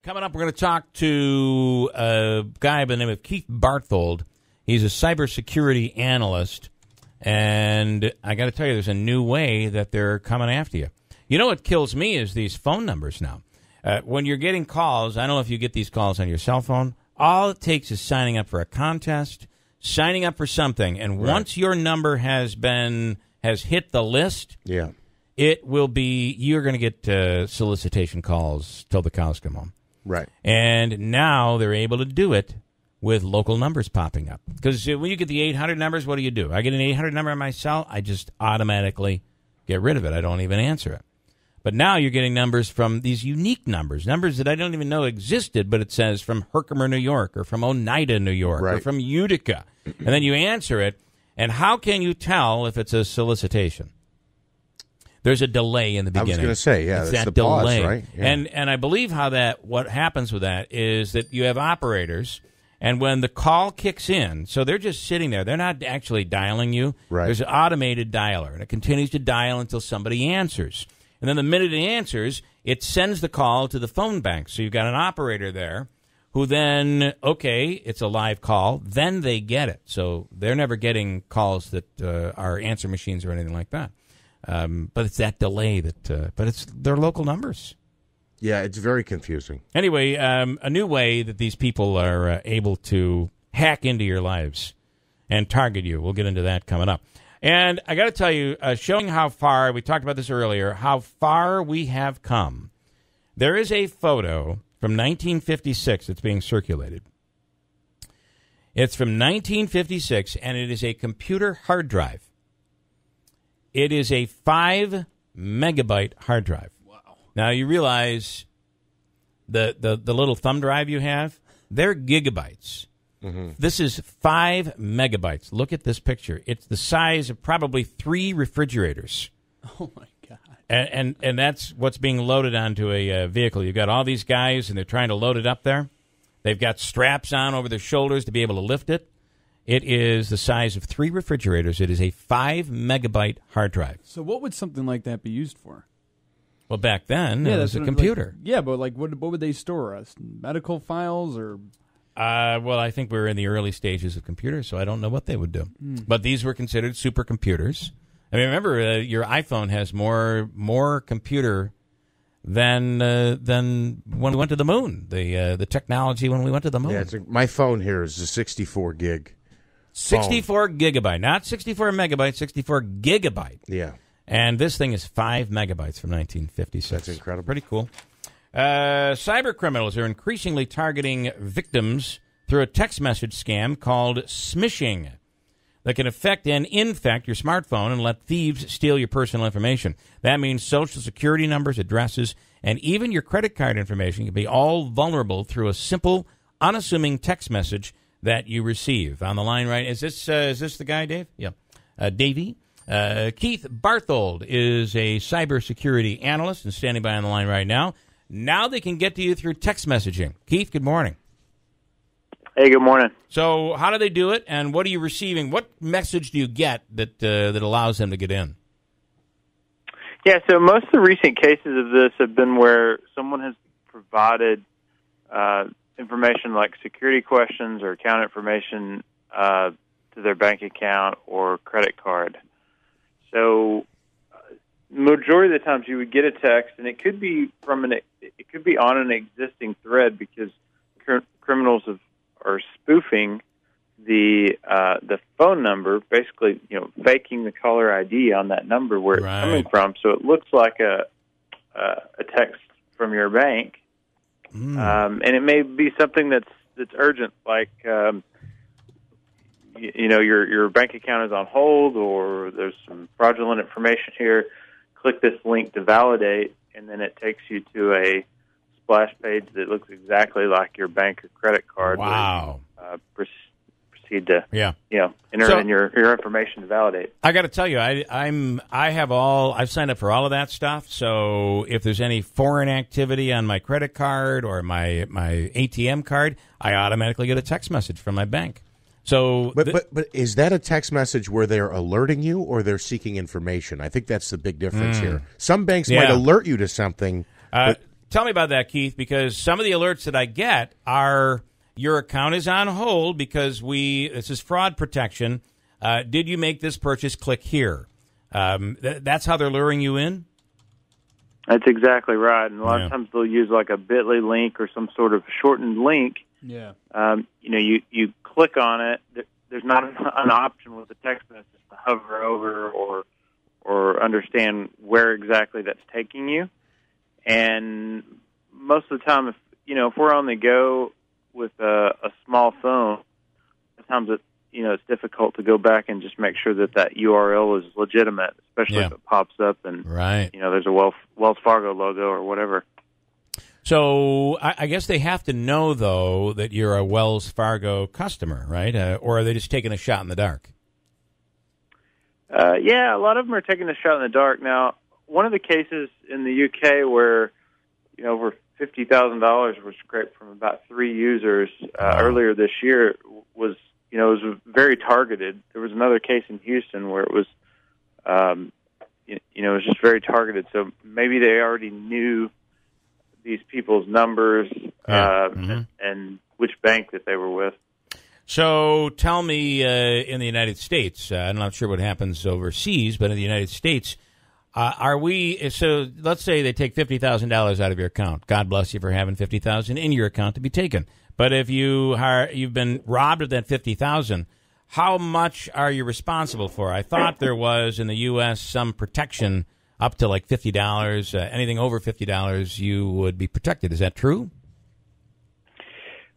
Coming up, we're going to talk to a guy by the name of Keith Barthold. He's a Cyber Security Analyst, and I got to tell you, there's a new way that they're coming after you. You know what kills me is these phone numbers now. When you're getting calls, I don't know if you get these calls on your cell phone, all it takes is signing up for a contest, signing up for something, and once your number has hit the list, it will be, you're going to get solicitation calls till the cows come home. Right. And now they're able to do it with local numbers popping up. Because when you get the 800 numbers, what do? I get an 800 number on my cell, I just automatically get rid of it. I don't even answer it. But now you're getting numbers from these unique numbers that I don't even know existed, but it says from Herkimer, New York, or from Oneida, New York, or from Utica. And then you answer it, and how can you tell if it's a solicitation? There's a delay in the beginning. I was going to say, it's that's that the pause, delay. right? Yeah. And I believe what happens with that is that you have operators, and when the call kicks in, so they're just sitting there. They're not actually dialing you. Right. There's an automated dialer, and it continues to dial until somebody answers. And then the minute it answers, it sends the call to the phone bank. So you've got an operator there who then, it's a live call. Then they get it. So they're never getting calls that are answer machines or anything like that. But it's that delay but it's their local numbers. Yeah, it's very confusing. Anyway, a new way that these people are able to hack into your lives and target you. We'll get into that coming up. And I got to tell you, showing how far, we talked about this earlier, how far we have come. There is a photo from 1956 that's being circulated. It's from 1956, and it is a computer hard drive. It is a 5-megabyte hard drive. Wow. Now, you realize the little thumb drive you have, they're gigabytes. Mm-hmm. This is 5 megabytes. Look at this picture. It's the size of probably 3 refrigerators. Oh, my God. And that's what's being loaded onto a vehicle. You've got all these guys, and they're trying to load it up there. They've got straps on over their shoulders to be able to lift it. It is the size of 3 refrigerators. It is a 5-megabyte hard drive. So what would something like that be used for? Well, back then, it was a computer. But what would they store? Medical files or... Well, I think we're in the early stages of computers, so I don't know what they would do. But these were considered supercomputers. I mean, remember, your iPhone has more computer than when we went to the moon. The technology when we went to the moon. Yeah, my phone here is a 64 gig. 64 gigabyte, not 64 megabyte, 64 gigabyte. Yeah. And this thing is 5 megabytes from 1956. That's incredible. Pretty cool. Cyber criminals are increasingly targeting victims through a text message scam called smishing that can affect and infect your smartphone and let thieves steal your personal information. That means Social Security numbers, addresses, and even your credit card information can be all vulnerable through a simple, unassuming text message that you receive. On the line, right? Is this the guy, Dave? Yeah. Davey? Keith Barthold is a Cyber Security Analyst and standing by on the line right now. Now they can get to you through text messaging. Keith, good morning. Hey, good morning. So how do they do it, and what are you receiving? What message do you get that allows them to get in? Yeah, so most of the recent cases of this have been where someone has provided information like security questions or account information to their bank account or credit card. So majority of the times you would get a text, and it could be on an existing thread because criminals are spoofing the phone number, basically, faking the caller ID on that number where it's coming from, so it looks like a text from your bank, and it may be something that's urgent, like your bank account is on hold, or there's some fraudulent information here. Click this link to validate, and then it takes you to a splash page that looks exactly like your bank or credit card. Wow. Where you, proceed to enter in your information to validate. I got to tell you, I've signed up for all of that stuff. So if there's any foreign activity on my credit card or my ATM card, I automatically get a text message from my bank. So, but is that a text message where they're alerting you or they're seeking information? I think that's the big difference here. Some banks might alert you to something. tell me about that, Keith, because some of the alerts that I get are your account is on hold because this is fraud protection. Did you make this purchase? Click here. That's how they're luring you in? That's exactly right. And a lot of times they'll use like a bit.ly link or some sort of shortened link. Yeah. You click on it. There's not an option with the text message to hover over or understand where exactly that's taking you. And most of the time, if we're on the go with a small phone, sometimes it's difficult to go back and just make sure that URL is legitimate, especially if it pops up and there's a Wells Fargo logo or whatever. So I guess they have to know, though, that you're a Wells Fargo customer, right? Or are they just taking a shot in the dark? Yeah, a lot of them are taking a shot in the dark. Now, one of the cases in the UK where over $50,000 was scraped from about 3 users earlier this year was very targeted. There was another case in Houston where it was it was just very targeted. So maybe they already knew these people's numbers and which bank that they were with. So tell me, in the United States, I'm not sure what happens overseas, but in the United States, so let's say they take $50,000 out of your account. God bless you for having $50,000 in your account to be taken. But if you've been robbed of that $50,000, how much are you responsible for? I thought there was in the U.S. some protection up to like $50. Anything over $50, you would be protected. Is that true?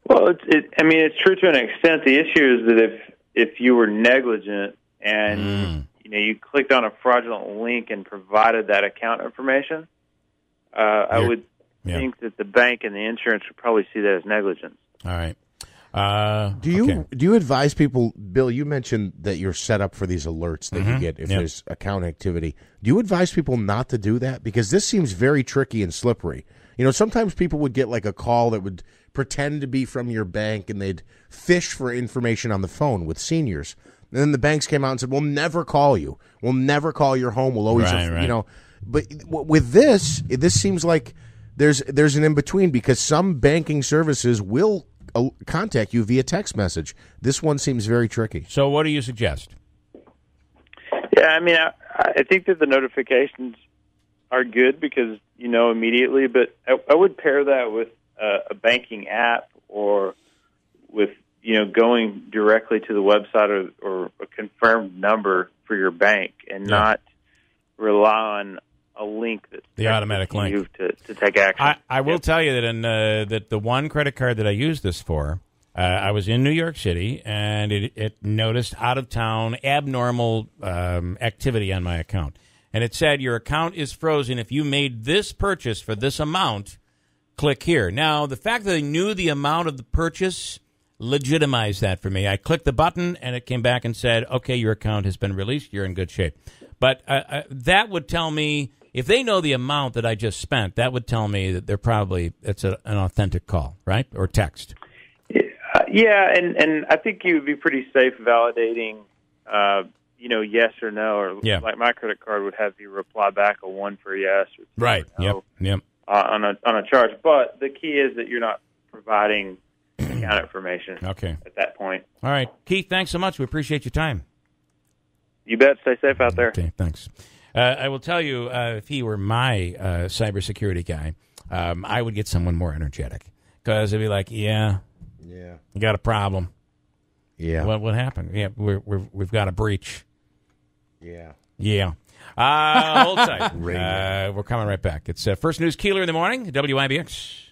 Well, it's true to an extent. The issue is that if you were negligent and you clicked on a fraudulent link and provided that account information, I would think that the bank and the insurance would probably see that as negligence. All right. Do you advise people, Bill, you mentioned that you're set up for these alerts that you get if there's account activity. Do you advise people not to do that? Because this seems very tricky and slippery. Sometimes people would get like a call that would pretend to be from your bank and they'd fish for information on the phone with seniors. And then the banks came out and said, we'll never call you. We'll never call your home. We'll always, But with this seems like there's an in-between because some banking services will contact you via text message. This one seems very tricky. So what do you suggest? Yeah, I think that the notifications are good because immediately, but I would pair that with a banking app or with going directly to the website or a confirmed number for your bank and not rely on a link that's the automatic link to take action. I will tell you that that the one credit card that I used this for, I was in New York City and it noticed out of town abnormal activity on my account, and it said your account is frozen if you made this purchase for this amount. Click here. Now the fact that they knew the amount of the purchase legitimized that for me. I clicked the button and it came back and said, okay, your account has been released. You're in good shape. But that would tell me, if they know the amount that I just spent, that would tell me that it's an authentic call, right? Or text. Yeah, and I think you would be pretty safe validating, yes or no. Or like my credit card would have you reply back a 1 for yes. Or right, no, yep. On a charge. But the key is that you're not providing account information at that point. All right. Keith, thanks so much. We appreciate your time. You bet. Stay safe out there. Okay, thanks. I will tell you, if he were my cybersecurity guy, I would get someone more energetic because they'd be like, yeah, you got a problem. Yeah. What happened? Yeah, we've got a breach. Yeah. Hold tight. We're coming right back. It's First News Keeler in the morning, WIBX.